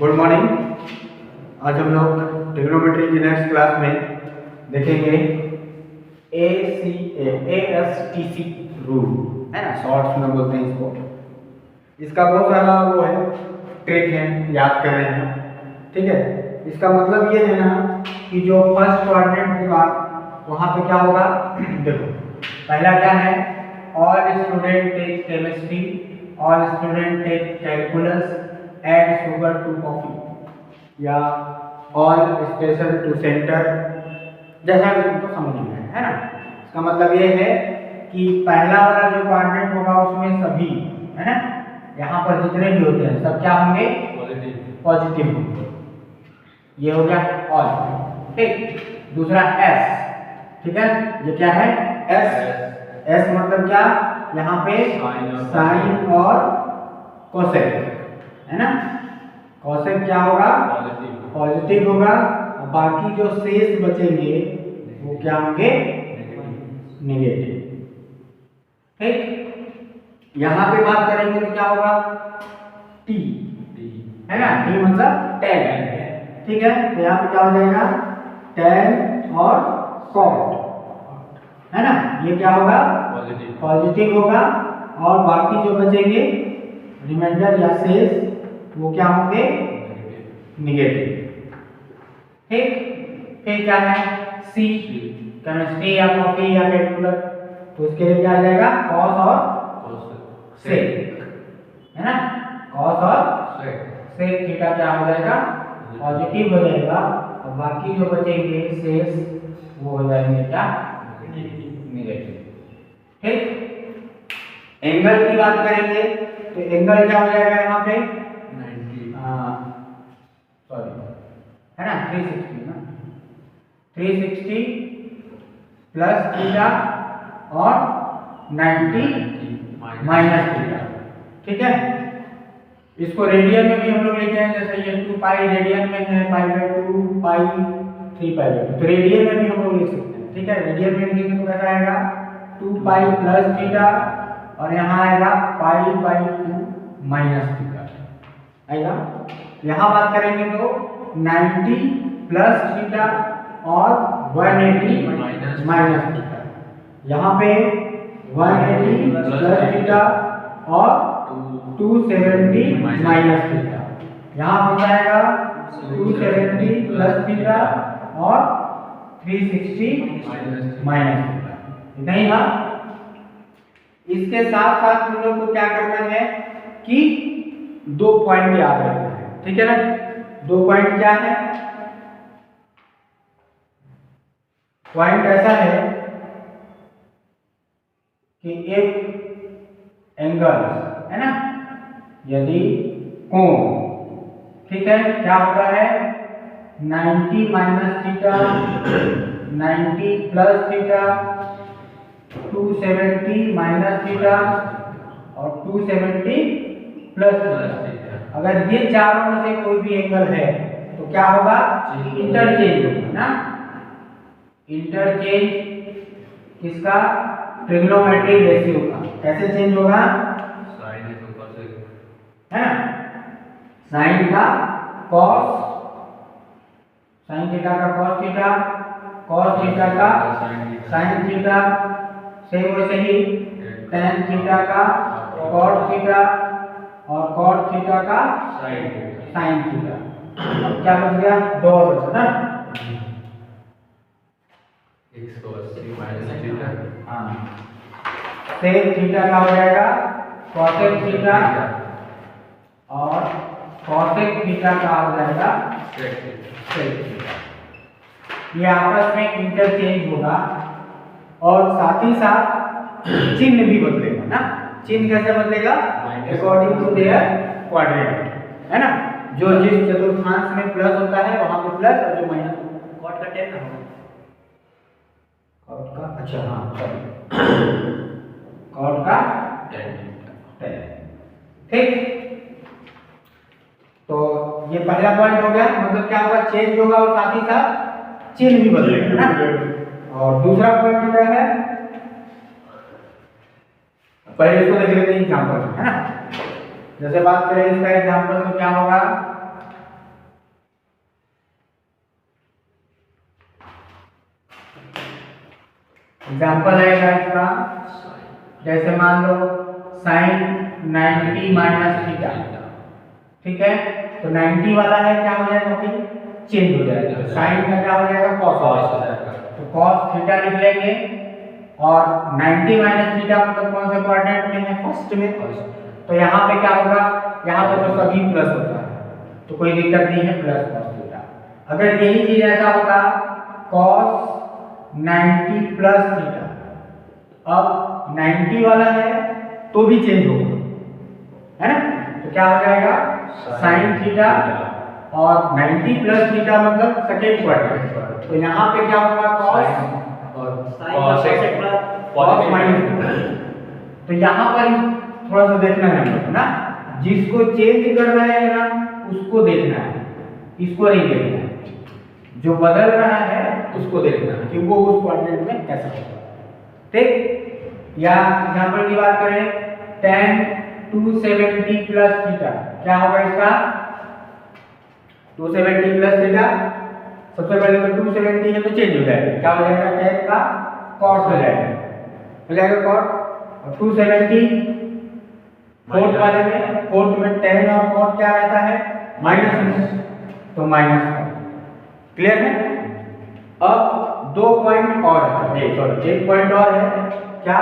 Good morning. आज हम लोग ट्रिग्नोमेट्री की नेक्स्ट क्लास में देखेंगे ASTC रूल, है ना, शॉर्ट्स में बोलते हैं इसको। इसका बहुत सारा वो है, ट्रिक है, याद कर रहे हैं, ठीक है। इसका मतलब ये है ना कि जो फर्स्ट कोऑर्डिनेट होगा वहाँ पे क्या होगा देखो, पहला क्या है, all student take chemistry, all student take calculus, add sugar to coffee, या ऑल स्टेशन टू सेंटर, जैसा भी तुमको समझ में है ना। इसका मतलब ये है कि पहला वाला जो कोऑर्डिनेट होगा उसमें सभी, है ना, यहाँ पर जितने भी होते हैं सब क्या होंगे, पॉजिटिव होंगे। ये हो गया ऑल, ठीक। दूसरा एस, ठीक है, ये क्या है, एस। एस मतलब क्या, यहाँ पे साइन और कोसेक, है ना। कोसेक क्या होगा, पॉजिटिव होगा, और बाकी जो शेष बचेंगे वो क्या होंगे, नेगेटिव, ठीक। यहाँ पे बात करेंगे तो क्या होगा, टी, है ना, टी मतलब टेन, ठीक है। तो यहाँ पे क्या हो जाएगा, टेन और कॉट, है ना, ये क्या होगा, पॉजिटिव होगा, और बाकी जो बचेंगे रिमाइंडर या शेष वो क्या होंगे, नेगेटिव, ठीक। फिर क्या है, सी, केमिस्ट्री या कॉफी या कैलकुलस, तो उसके लिए क्या आ जाएगा, कॉस और सेक, है ना, कॉस और सेक थीटा क्या हो जाएगा, पॉजिटिव हो जाएगा, और बाकी जो बचेंगे शेष वो हो जाएंगे क्या, नेगेटिव, ठीक। एंगल की बात करेंगे तो एंगल क्या हो जाएगा यहाँ पे, 90, सॉरी, है ना, 360 ना, 360 प्लस थीटा और 90 माइनस थीटा, ठीक है। इसको रेडियन में भी हम लोग लेके आए, जैसे ये 2 पाई रेडियन में है, पाई/2, पाई 3 पाई/2, तो रेडियन में भी हम लोग लिख सकते हैं, ठीक है। रेडियन में लिखेंगे तो कैसा आएगा, 2 पाई प्लस थीटा, और यहाँ आएगा पाई/2 माइनस थीटा आएगा। यहाँ बात करेंगे तो 90 प्लस थीटा और 180 माइनस थीटा, यहाँ पे 180 प्लस थीटा और 270 माइनस थीटा, यहाँ हो जाएगा 270 प्लस थीटा और 360 माइनस थीटा, नहीं था। इसके साथ साथ हम लोग को क्या करना है कि 2 पॉइंट याद रखना है, ठीक है ना। 2 पॉइंट क्या है, पॉइंट ऐसा है कि एक एंगल, है ना, यदि कोण, ठीक है, क्या होता है, 90 minus theta, 90 plus theta, 270 minus theta और 270 प्लस थीटा। अगर ये चारों में से कोई भी एंगल है तो क्या होगा, इंटरचेंज होगा ना। इंटरचेंज किसका, ट्रिग्नोमेट्री रेशियो का। कैसे चेंज होगा, है ना, साइन का कॉस, साइन थीटा का कॉस थीटा, कॉस थीटा का साइन थीटा, सेम वैसे ही tan थीटा का कॉट थीटा और कॉट थीटा का साइन थीटा। अब क्या बच गया, 2 बचा ना, 180 माइनस थीटा, हाँ, सेक थीटा का हो जाएगा कॉसेक थीटा और कॉसेक थीटा का हो जाएगा सेक थीटा। ये आपस में इंटरचेंज होगा, और साथ ही साथ चिन्ह भी बदलेगा ना। चिन्ह कैसे बदलेगा, अकॉर्डिंग टू देयर क्वाड्रेंट, है ना। जो जिस चतुर्थांश में प्लस होता है वहां पे प्लस, और जो माइनस, कॉट का टेन ना होगा, कॉट का, अच्छा हाँ सॉरी, कॉट का टेन, ठीक। तो ये पहला पॉइंट हो गया, मतलब क्या होगा, चेंज होगा और साथ ही साथ चिन्ह भी बदलेगा ना। और दूसरा पॉइंट क्या है, पहले इसको देख लेते हैं एग्जांपल, है ना। जैसे बात करें इसका एग्जांपल तो क्या होगा, एग्जाम्पल रहेगा इसका, जैसे मान लो साइन 90 माइनस थीटा, ठीक है, तो 90 वाला है क्या हो जाएगा भाई, चेंज हो जाएगा, साइन का क्या हो जाएगा, कॉस हो जाएगा, तो कॉस थीटा लिख लेंगे। और 90 माइनस थीटा मतलब कौन से क्वाड्रेंट में है, फर्स्ट में, तो यहाँ पे क्या होगा, यहाँ पे तो सभी प्लस होता है तो कोई दिक्कत नहीं है, प्लस कॉस थीटा। अगर यही चीज ऐसा होता कॉस 90 प्लस थीटा, अब 90 वाला है तो भी चेंज होगा, है ना, तो क्या हो जाएगा साइन थीटा, और 90 प्लस थीटा मतलब सेकेंड क्वाड्रेंट, तो यहाँ पे क्या होगा कॉस कॉस माइनस, तो यहाँ पर थोड़ा सा देखना है हम लोग ना, जिसको चेंज करना है ना उसको देखना है, इसको नहीं देखना है, जो बदल रहा है उसको देखना है कि वो उस क्वाड्रेंट में कैसा होगा, ठीक। या एग्जांपल की बात करें tan 270 प्लस थीटा, क्या होगा इसका 270 प्लस थीटा, सबसे पहले तो 270 है तो चेंज हो जाएगा, क्या हो जाएगा tan का cos हो जाएगा cos, और 270 फोर्थ वाले में, फोर्थ में tan और cos क्या रहता है माइनस में, तो माइनस, क्लियर है। अब दो पॉइंट और है, सॉरी एक पॉइंट और है, क्या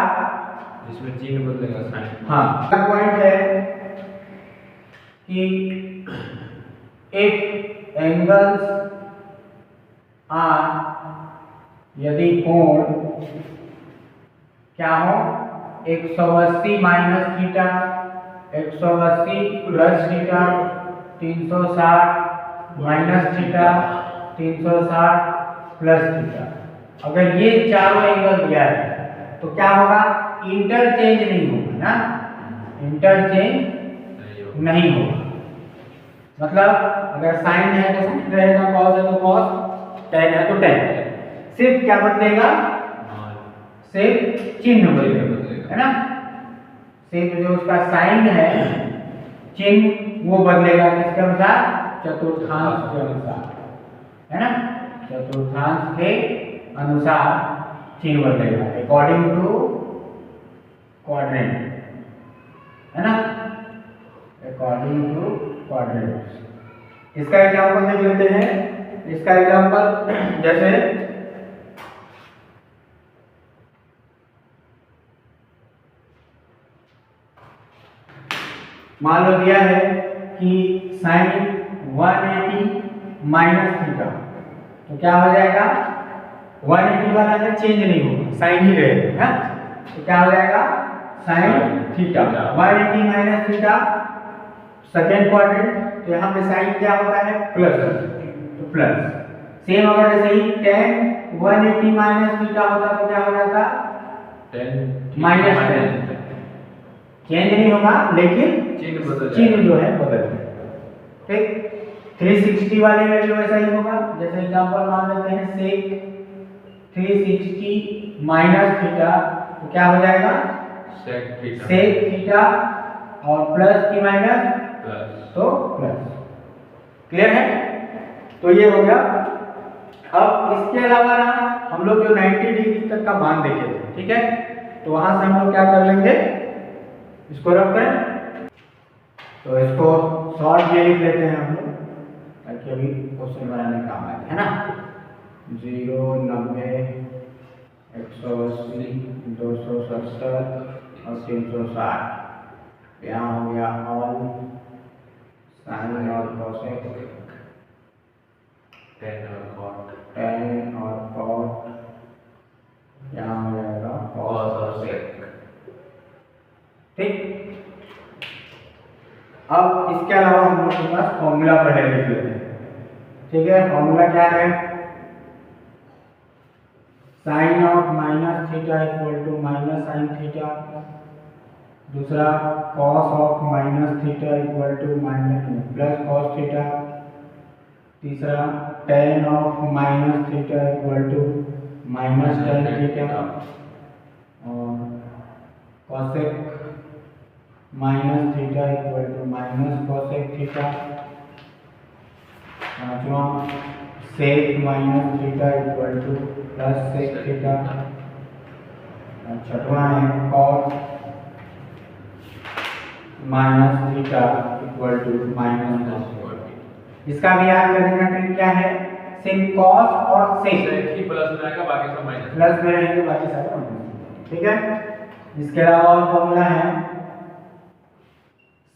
जिसमें चिन्ह बदलेगा साइन, हाँ पॉइंट है कि इफ एंगल्स आर, यदि कोण क्या हो 180 minus theta, 180 plus theta, 360 minus theta, 360 plus theta, अगर ये चारों एंगल दिया है तो क्या होगा, इंटरचेंज नहीं होगा ना, इंटरचेंज नहीं होगा, मतलब अगर साइन है तो साइन रहेगा, कॉस है तो कॉस, tan है तो tan, सिर्फ क्या बदलेगा, सिर्फ चिन्ह बदलेगा, है ना, सिर्फ जो उसका साइन है चिन्ह वो बदलेगा, किसके अनुसार, चतुर्थांश के अनुसार, है ना, चतुर्थांश के अनुसार चिन्ह बदलेगा, अकॉर्डिंग टू क्वाड्रेंट, है ना, अकॉर्डिंग टू क्वाड्रेंट। इसका एग्जांपल देख लेते हैं, इसका एग्जांपल जैसे मान लो दिया है कि साइन 180 माइनस थीटा, तो क्या हो जाएगा 180 वाला है चेंज नहीं होगा, साइन ही रहेगा, है, तो क्या हो जाएगा sine theta, 180 minus theta second quadrant, तो यहाँ पे साइन क्या होता है प्लस, तो प्लस, सेम अगर ऐसे ही tan 180 माइनस थीटा होता तो क्या हो जाता माइनस tan, चेंज नहीं होगा लेकिन चिन्ह जो है बदल जाएगा, ठीक। 360 वाले में भी वैसा ही होगा, जैसे एग्जांपल मान लेते हैं sec 360 माइनस थीटा, तो क्या हो जाएगा sec थीटा, और प्लस की माइनस तो प्लस, क्लियर है, तो ये हो गया। अब इसके अलावा ना हम लोग जो 90 डिग्री तक का मान देखे थे, ठीक है, तो वहां से हम लोग क्या कर लेंगे, इसको रख करें, तो इसको शॉर्ट में लिख लेते हैं हम लोग ताकि अभी क्वेश्चन बनाने काम आए, है ना, 0 90 180 270 और 360, यहाँ हो गया ऑल साइन और कोसेक, tan और cot, यहाँ हो जाएगा cos और sec, ठीक। अब इसके अलावा हम लोग के पास फॉर्मूला पहले लिख लेते हैं, ठीक है, फॉर्मूला क्या है, sine of minus theta equal to minus sine theta, दूसरा cos of minus theta equal to minus plus cos theta, तीसरा tan of minus theta equal to minus tan theta, और cosec minus theta equal to minus cosec theta, पांचवा sec minus theta equal to plus sec theta, छठवां है cos minus theta equal to minus cos। इसका भी याद करने का trick क्या है, सिर्फ cos और sec ही प्लस में आएगा, बाकी सब माइनस प्लस में रहेंगे, बाकी सब माइनस। ठीक है, इसके अलावा और फॉर्मूला है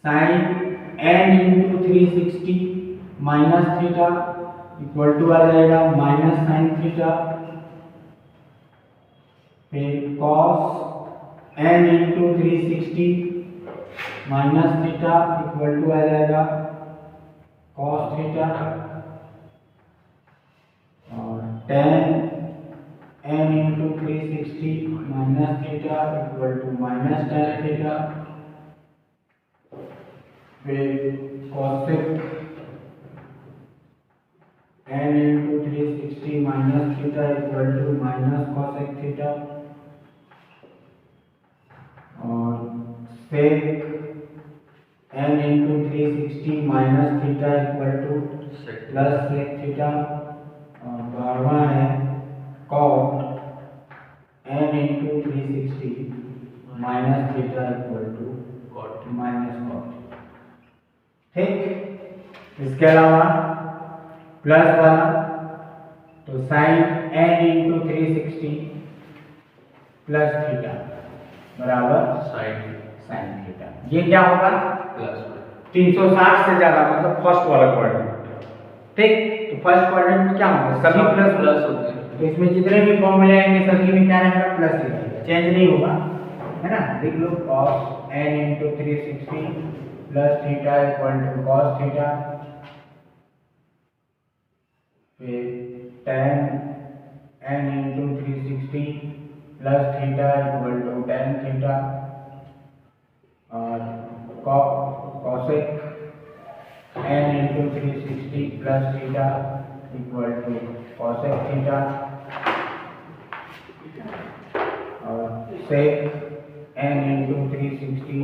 sin n into 360 minus theta equal to आ जाएगा माइनस साइन थीटा, फिर cos n into 360 minus theta equal to आ जाएगा cos थीटा, और tan n into 360 minus theta equal to minus tan theta, फिर cosec n into 360 minus theta equal to minus cosec theta, और sec n into 360 minus theta equal to plus sec theta, और 12वां है cot n into 360 minus theta equal to minus cot। ठीक, इसके अलावा plus वाला तो sine n into 360 plus theta बराबर साइन थीटा। ये क्या होगा, प्लस 360 से ज्यादा, मतलब फर्स्ट वाला क्वाड्रेंट। ठीक, तो फर्स्ट क्वाड्रेंट में क्या होगा, सभी प्लस प्लस होते हैं, तो इसमें जितने भी फॉर्मूले आएंगे सभी में क्या रहेगा, प्लस ही रहेगा, चेंज नहीं होगा, है ना। लिख लो cos n into 360 plus theta equal to cos theta, फिर tan n into 360 plus theta equal to tan theta, और cosec n into 360 plus theta equal to cosec theta, और sec n into 360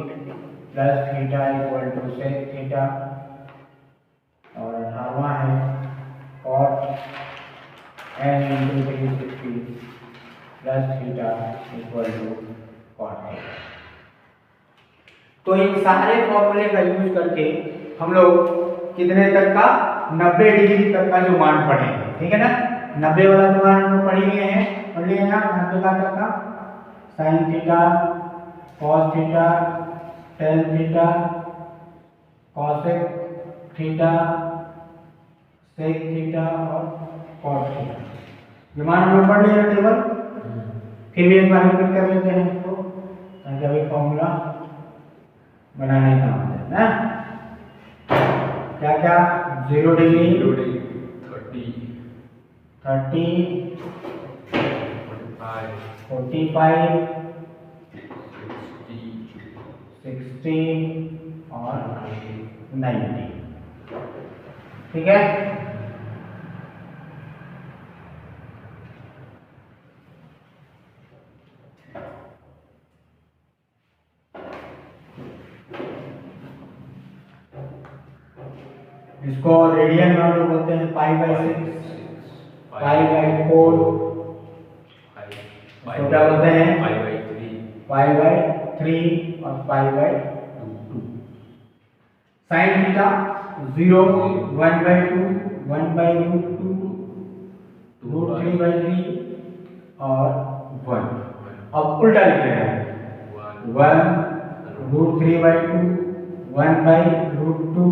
plus theta equal to sec theta, और 18वां है cot n into 360 plus theta equal to cot theta. तो इन सारे फॉर्मूले का यूज करके हम लोग कितने तक का, 90 डिग्री तक का जो मान पढ़ेंगे, ठीक है ना। 90 वाला जो मान हम लोग पढ़ लिए ना, 90 का तक का sine theta, cos theta, tan theta, cosec theta, sec theta और कॉट थीटा, ये मान हम लोग पढ़ लिए ना टेबल। फिर भी एक बार रिपीट कर लेते हैं इसको, ताकि अभी फॉर्मूला बनाने का ना। क्या क्या, 0 डिग्री, 30, 45, 60 और 90। ठीक है, इसको रेडियन में हम लोग बोलते हैं π/6, π/4, इसको क्या बोलते हैं π/3 और π/2। साइन थीटा 0, 1/2, 1/√2, √3/3 और 1। अब उल्टा लिख रहे हैं, 1 √3/2, 1/√2,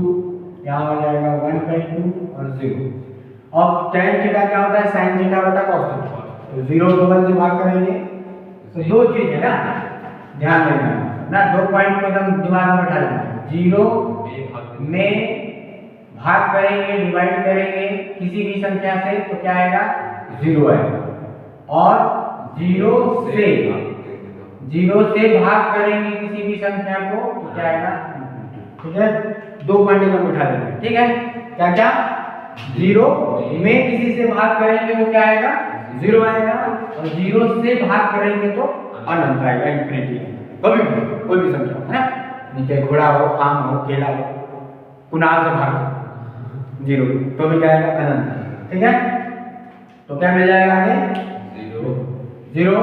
यहाँ हो जाएगा 1/2 और 0। अब tan थीटा क्या होता है, sin थीटा बटा cos थीटा, तो 0 को 1 से भाग करेंगे तो दो चीज है ना, ध्यान देना ना, 2 पॉइंट को एकदम दिमाग में बैठा लेना। 0 में भाग करेंगे, डिवाइड करेंगे किसी भी संख्या से तो क्या आएगा, 0 आएगा, और 0 से भाग करेंगे किसी भी संख्या को तो क्या आएगा, ठीक है। 2 पॉइंट को बैठा लेना, ठीक है। क्या क्या, 0 में किसी से भाग करेंगे तो क्या आएगा, 0 आएगा, और 0 से भाग करेंगे तो अनंत आएगा, इंफिनिटी। कभी भी कोई भी संख्या है ना, नीचे घोड़ा हो, आम हो, केला हो, कुनाल से भाग 0 तो भी क्या आएगा, अनंत। ठीक है, तो क्या मिल जाएगा आगे, 0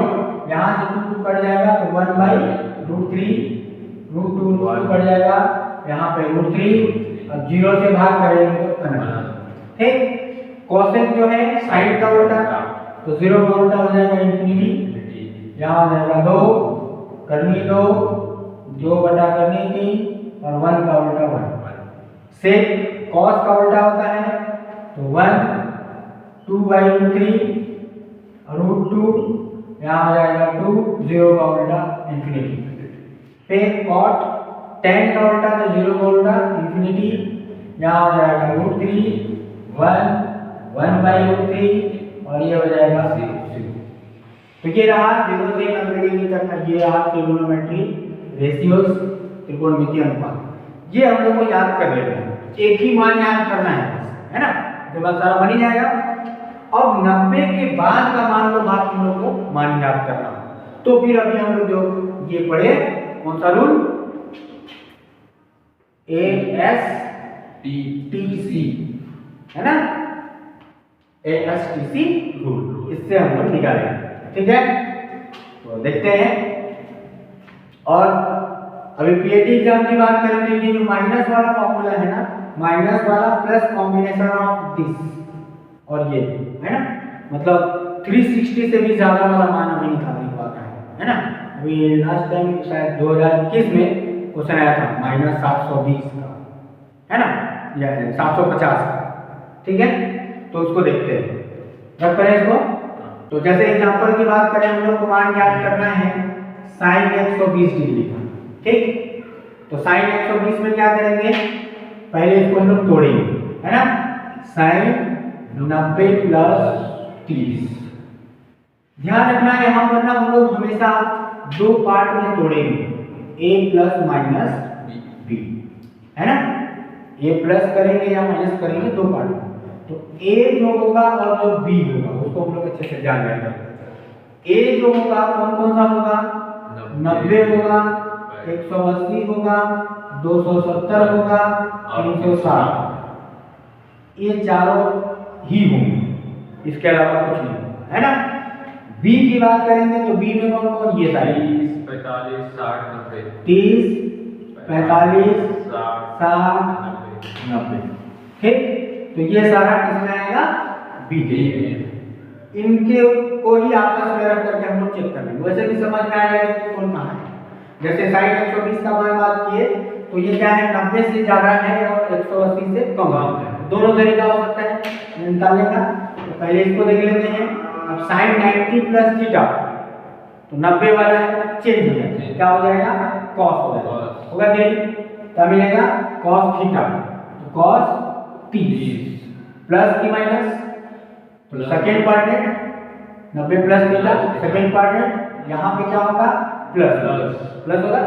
यहाँ से 2 कट जाएगा तो 1/√3, √2 कट जाएगा, यहाँ पे √3, अब 0 से भाग करेंगे तो कनेक्ट। ठीक, कोसेक जो है साइन का उल्टा, तो 0 का उल्टा हो जाएगा इंफिनिटी, यहाँ आ जाएगा 2 करनी 2 बटा करनी 3 और 1 का उल्टा 1। सेक कॉस का उल्टा होता है तो 1 2/√3 √2, यहाँ आ जाएगा 2, 0 का उल्टा इंफिनिटी। फिर कॉट tan का उल्टा तो 0 का उल्टा इंफिनिटी, यहाँ आ जाएगा √3 1/√3 और ये हो जाएगा 0। तो ये रहा 0 से 90 डिग्री तक का, ये रहा ट्रिगोनोमेट्री रेशियोज, त्रिकोणमितीय अनुपात। ये हम लोग को याद कर लेते हैं, एक ही मान याद करना है ना, तो बस सारा बन ही जाएगा। अब 90 के बाद का मान लो बात हम लोग को मान याद करना, तो फिर अभी हम लोग जो ये पढ़े कौन सा रूल, ASTC है ना, ASTC रूल, इससे हम लोग निकालेंगे। ठीक है, तो देखते हैं। और अभी पीएटी एग्जाम की बात करें तो ये जो माइनस वाला फॉर्मूला है ना, माइनस वाला प्लस कॉम्बिनेशन ऑफ दिस और ये है ना, मतलब 360 से भी ज्यादा वाला मान अभी निकालने की बात है ना। अभी लास्ट टाइम शायद 2021 में क्वेश्चन आया था -720 का, है ना, या 750 का। ठीक है, तो उसको देखते हैं, रख करें इसको। तो जैसे एग्जांपल की बात करें, हम लोग को मान ज्ञात करना है sin 120 डिग्री का। ठीक, तो sin 120 में क्या करेंगे, पहले इसको हम लोग तोड़ेंगे, है ना, sin 90 + 30। ध्यान रखना है यहाँ पर ना, हम लोग हमेशा 2 पार्ट में तोड़ेंगे, a प्लस माइनस b, है ना, a प्लस करेंगे या माइनस करेंगे 2 पार्ट में। तो a जो होगा और जो b होगा उसको हम लोग अच्छे से जान लेंगे। a जो होगा कौन सा होगा, 90 होगा, 180 होगा, 270 होगा, 360, ये चारों ही होंगे, इसके अलावा कुछ नहीं होगा, है ना। b की बात करेंगे तो b में कौन कौन, ये सारे 30 45 60 90, 30 45 60 90। ठीक, तो ये सारा किसमें आएगा, b के। इनके को ही आपस में रख करके हम लोग चेक कर लेंगे, वैसे भी समझ में आएगा कि कौन कहाँ है। जैसे sin 120 का मान बात किए तो ये क्या है, 90 से ज्यादा है और 180 से कम है, दोनों तरीका हो सकता है निकालने का। तो पहले इसको देख लेते हैं। अब sin 90 + थीटा, तो 90 वाला है चेंज हो जाएगा, क्या हो जाएगा, cos हो जाएगा, होगा कि नहीं, क्या मिलेगा, cos थीटा, तो cos 30 प्लस की माइनस, तो second quadrant 90 + theta second quadrant, यहाँ पे क्या होगा, प्लस होगा,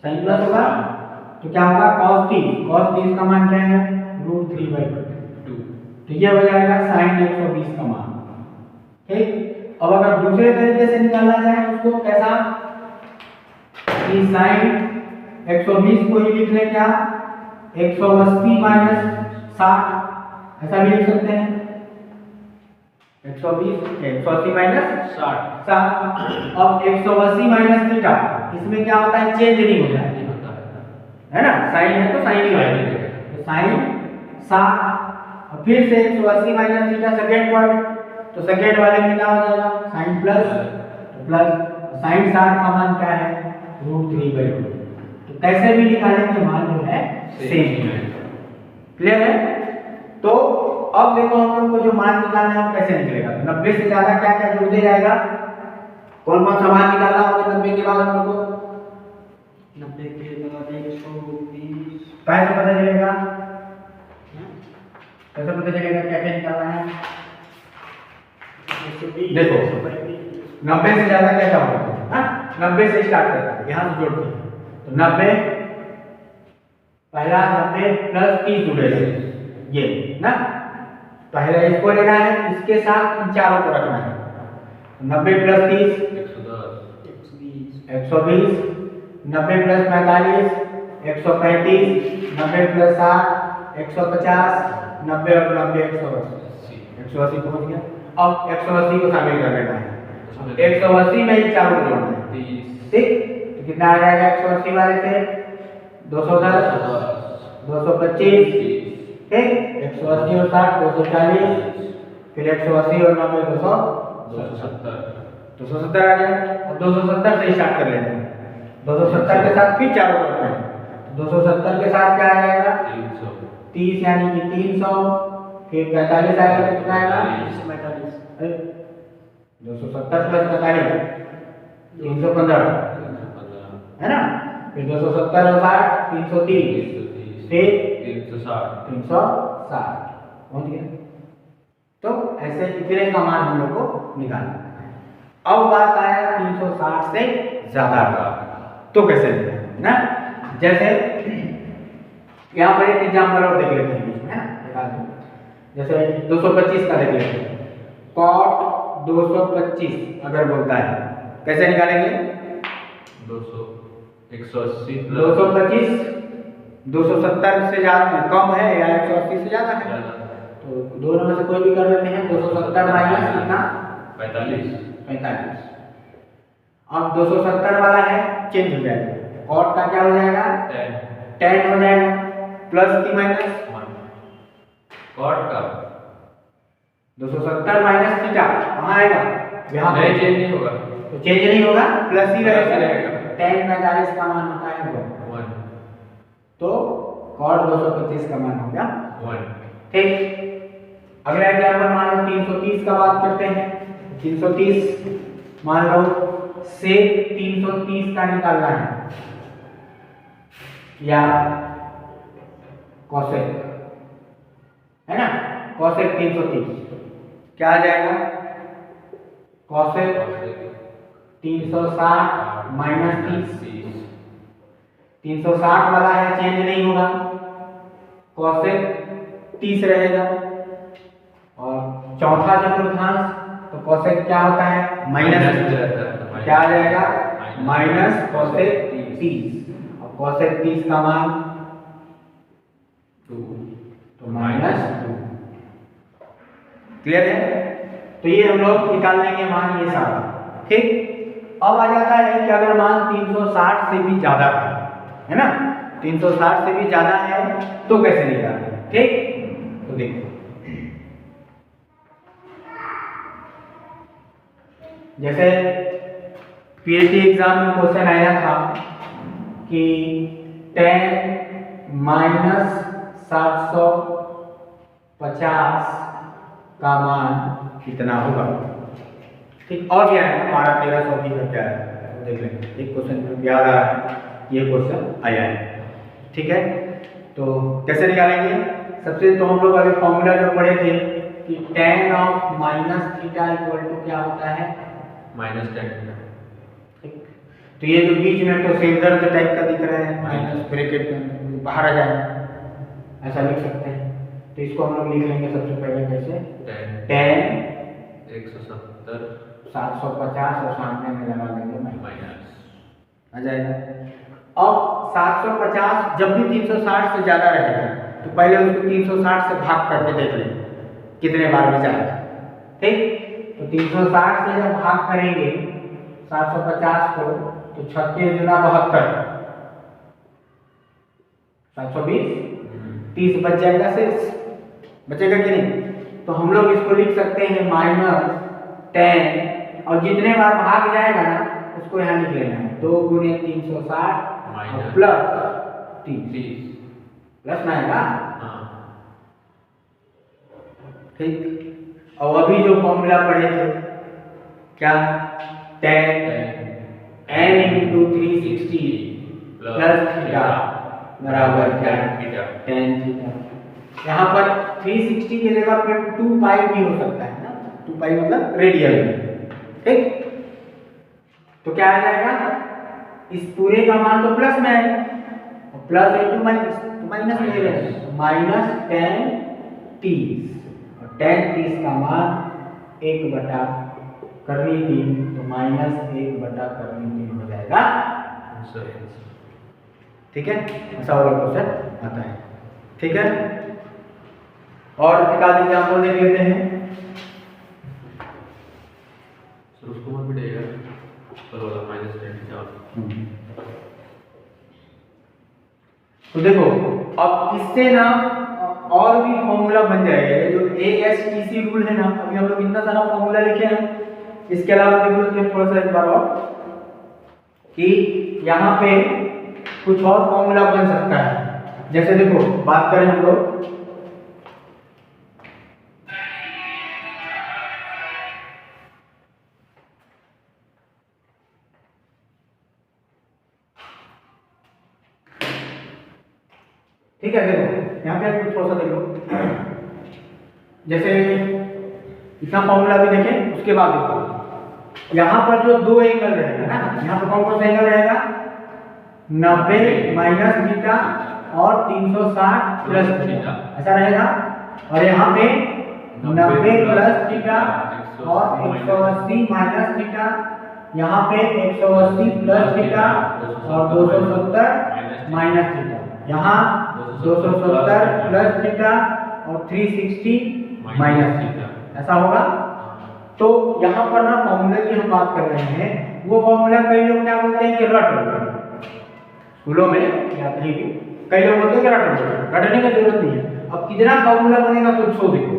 साइन प्लस होगा, तो क्या होगा, cos 30 का मान क्या है, √3/2, तो ये हो जाएगा sin 120 का मान। ठीक, अब अगर दूसरे तरीके से निकालना चाहे उसको कैसा, कि sin 120 को ही लिख लें क्या, 180 - 60, ऐसा भी लिख सकते हैं, 180 - 60। अब 180 - थीटा, इसमें क्या होता है, चेंज नहीं होता है ना, साइन है तो साइन ही रहेगा, तो साइन 60, और फिर से 180 - थीटा सेकेंड क्वाड्रेंट, तो सेकेंड वाले में क्या हो जाएगा, साइन प्लस, तो प्लस साइन 60 का मान क्या है, √3/2। तो कैसे भी निकालेंगे मान जो है सेम है। क्लियर है। तो अब देखो हम लोग को जो मान निकालना है वो कैसे निकलेगा, 90 से ज्यादा क्या क्या जुड़ते जाएगा, कौन कौन सा मान निकालना होगा 90 के बाद हम लोग को, 90 के बाद 120 कैसे पता चलेगा, कैसे पता चलेगा क्या क्या निकालना है। देखो 90 से ज्यादा क्या क्या होगा, 90 से स्टार्ट करते हैं, यहाँ से जोड़ते हैं, तो 90 पहला 90 + 30 जुड़ेगा, ये ना, पहले इसको लेना है, इसके साथ इन चारों को रखना है, 90 + 30 120, 90 + 45 135, 90 + 60 150, 90 और 90 180 पहुंच गया। अब 180 को शामिल कर लेना है, 180 में ही चारों जोड़ना है। 30 ठीक, तो कितना आ जाएगा 180 वाले से 210 225, ठीक, 180 और 60 240, फिर 180 और 90 270 आ गया। अब 270 से स्टार्ट कर लेते हैं। 270 के साथ फिर चारों तरफ में 270 के साथ क्या आ जाएगा 30 यानी कि 300, फिर 45 आएगा, कितना आएगा 270 प्लस 45 315 है ना, फिर 270 और 60 330, फिर 360 पहुंच गया। तो ऐसे इतने का मान हम लोग को निकालना है। अब बात आया 360 से ज्यादा का, तो कैसे निकालेंगे ना, जैसे यहाँ पर एक एग्जाम्पल और देख लेते हैं बीच में, है ना, जैसे 225 का देख लेते हैं। cot 225 अगर बोलता है कैसे निकालेंगे 180 225 270 से ज्यादा कम है या 180 से ज्यादा है, तो दोनों में से कोई भी कर लेते हैं। 270 माइनस कितना 45। अब 270 वाला है चेंज हो जाएगा, cot का क्या हो जाएगा 10 हो जाएगा, प्लस की माइनस cot का 270 माइनस थीटा कहाँ आएगा, यहाँ पे चेंज नहीं होगा, तो चेंज नहीं होगा, प्लस ही रहेगा। रहेगा। tan 45 का मान होता है 1, तो cot 225 का मान हो गया 1। ठीक, अगला एग्जाम्पल मान लो 330 का बात करते हैं। 330 मान लो से 330 का निकालना है या cosec, है ना, cosec 330 क्या आ जाएगा cosec 360 माइनस 30, 360 वाला है चेंज नहीं होगा, cosec 30 रहेगा। और चौथा चतुर्थांश तो cosec क्या होता है माइनस, क्या आ जाएगा माइनस cosec 30, और cosec 30 का मान 2, तो माइनस 2। क्लियर है, तो ये हम लोग निकाल लेंगे मान ये सारा। ठीक, अब आ जाता है कि अगर मान 360 से भी ज्यादा है ना, 360 से भी ज्यादा है तो कैसे निकालें। ठीक, तो देखो जैसे पीएचडी एग्जाम में क्वेश्चन आया था कि 10 माइनस 750 का मान कितना होगा। ठीक, और क्या है 12-1300 की का क्या है तो देख लेंगे। एक क्वेश्चन याद आ रहा है, ये क्वेश्चन आया है। ठीक है, तो कैसे निकालेंगे, सबसे तो हम लोग अभी फॉर्मूला जो पढ़े थे कि tan of minus theta equal to क्या होता है -10। ठीक, तो ये जो बीच में तो सेंसर टाइप का दिख रहा है माइनस ब्रैकेट के अंदर बाहर आ जाएगा, ऐसा लिख सकते हैं। तो इसको हम लोग लिख लेंगे सबसे पहले कैसे 10 170 750 और सामने में लगा देंगे माइनस आ जाएगा। अब 750 जब भी 360 से ज्यादा रहेगा तो पहले उसको 360 से भाग करके देख लेंगे कितने बार में जाएगा। ठीक, तो 360 से जब भाग करेंगे 750 को तो 36 गुना 72 720 30 बच जाएगा, शेष बचेगा कि नहीं। तो हम लोग इसको लिख सकते हैं -10 और जितने बार भाग जाएगा ना उसको यहाँ लिख लेना है 2 गुने 360 प्लस 30 प्लस में आएगा। ठीक, और अभी जो फॉर्मूला पढ़े थे क्या 10 n इंटू 360 प्लस थीटा बराबर क्या 10 थीटा। यहाँ पर 360 की जगह पे 2 पाई भी हो सकता है ना, 2 पाई मतलब रेडियन। ठीक, तो क्या आ जाएगा इस पूरे का मान तो प्लस में है, प्लस इंटू माइनस तो माइनस में रहेगा, माइनस 10 30 और 10 30 का मान 1/3 तो -1/3 हो जाएगा। ठीक है, ऐसा वाला क्वेश्चन आता है। ठीक है, और एक आध एग्जाम्पल देख लेते हैं। उसको मत मिटेगा चलो माइनस टेन थीटा। तो देखो अब इससे ना और भी फॉर्मूला बन जाएगा। ये जो ASTC रूल है ना, अभी हम लोग इतना सारा फॉर्मूला लिखे हैं, इसके अलावा देख लो तो थोड़ा सा एक बार और कि यहाँ पे कुछ और फॉर्मूला बन सकता है। जैसे देखो बात करें हम लोग ठीक है, देखो यहाँ पे कुछ थोड़ा सा देख लो, जैसे इतना फॉर्मूला भी देखें, उसके बाद देखो यहाँ पर जो दो एंगल रहेगा ना, यहाँ पर कौन सा एंगल रहेगा 90 माइनस थीटा और 360 प्लस थीटा, ऐसा रहेगा। और यहाँ पे 90 प्लस थीटा और 180 माइनस थीटा, यहाँ पे 180 प्लस थीटा और 270 माइनस थीटा, यहाँ 270 प्लस थीटा और 360 माइनस थीटा, ऐसा होगा। तो यहाँ पर ना फॉर्मूले की हम बात कर रहे हैं, वो फॉर्मूला कई लोग क्या बोलते हैं कि रट लो, स्कूलों में या कहीं भी कई लोग बोलते हैं कि रट लो, रटने की जरूरत नहीं है। अब कितना फॉर्मूला बनेगा तो सो देखो,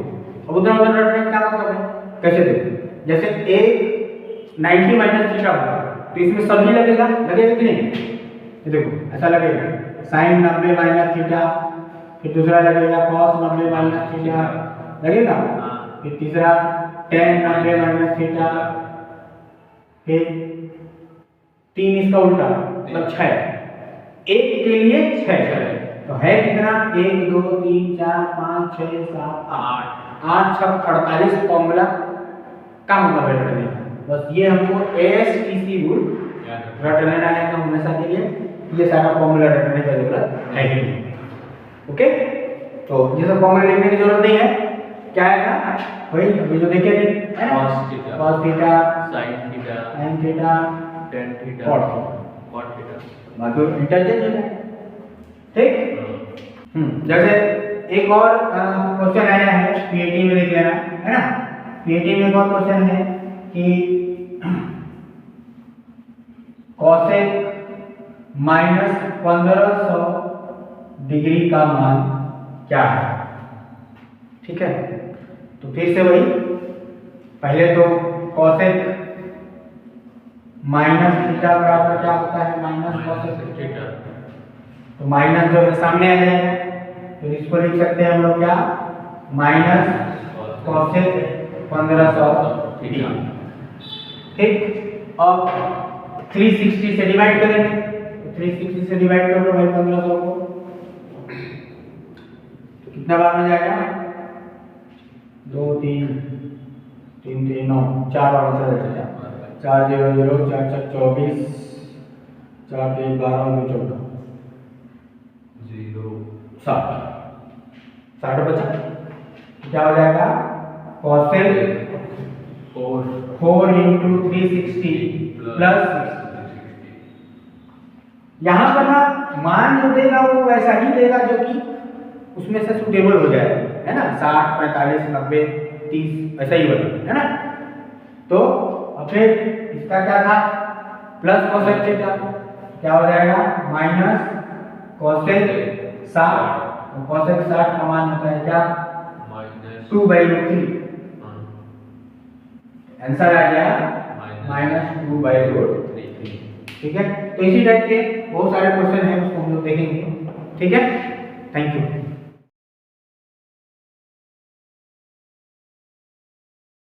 अब उतना उतना रटने का क्या मतलब है, कैसे देखो, जैसे एक 90 माइनस थीटा होगा तो इसमें सभी लगेगा कि नहीं, ये देखो ऐसा लगेगा साइन 90 माइनस थीटा, फिर दूसरा लगेगा कॉस 90 माइनस थीटा लगेगा, फिर तीसरा tan 90 माइनस थीटा, फिर 3 इसका उल्टा मतलब 6, एक के लिए 6 तो है कितना 1 2 3 4 5 6 7 8 6 48 फॉर्मूला का मतलब है रटने का। बस ये हमको ASTC रूल रट लेना है तो हमेशा के लिए, ये सारा फॉर्मूला रटने की जरूरत है ही नहीं। ओके, तो ये सब फॉर्मूला लिखने की जरूरत नहीं है, क्या है वही अभी जो देखे थे है ना, cos theta sin theta tan theta cot theta, मतलब इंटरचेंज हो जाए। ठीक, जैसे एक और क्वेश्चन आया है PAT में लिख लेना है ना, PAT में एक और क्वेश्चन है कि cosec माइनस 1500 डिग्री का मान क्या है। ठीक है, तो फिर से वही, पहले तो cosec माइनस थीटा बराबर क्या होता है माइनस cosec थीटा, तो माइनस जो है सामने आ जाएगा, तो इसको लिख सकते हैं हम लोग क्या माइनस cosec 1500 थीटा। ठीक, अब 360 से डिवाइड करेंगे, तो 360 से डिवाइड कर लो भाई 1500 को, तो कितना बार में जाएगा 2 3 3 3 9 4 बार में चला जाएगा, 4 0 0 4 4 24 4 3 12 2 14 0 60 बचा, क्या हो जाएगा cosec 4 into 360 प्लस 60। यहाँ पर ना मान जो देगा वो वैसा ही देगा जो कि उसमें से सुटेबल हो जाए, है ना, 60 45 90 30 ऐसा ही बना, है ना। तो अब फिर इसका क्या था प्लस cosec थीटा, क्या हो जाएगा माइनस cosec 60, cosec 60 का मान होता है क्या -2/√3, आंसर आ गया -2/√3। ठीक है, तो इसी टाइप के बहुत सारे क्वेश्चन हैं, उसको हम लोग देखेंगे। ठीक है, थैंक यू।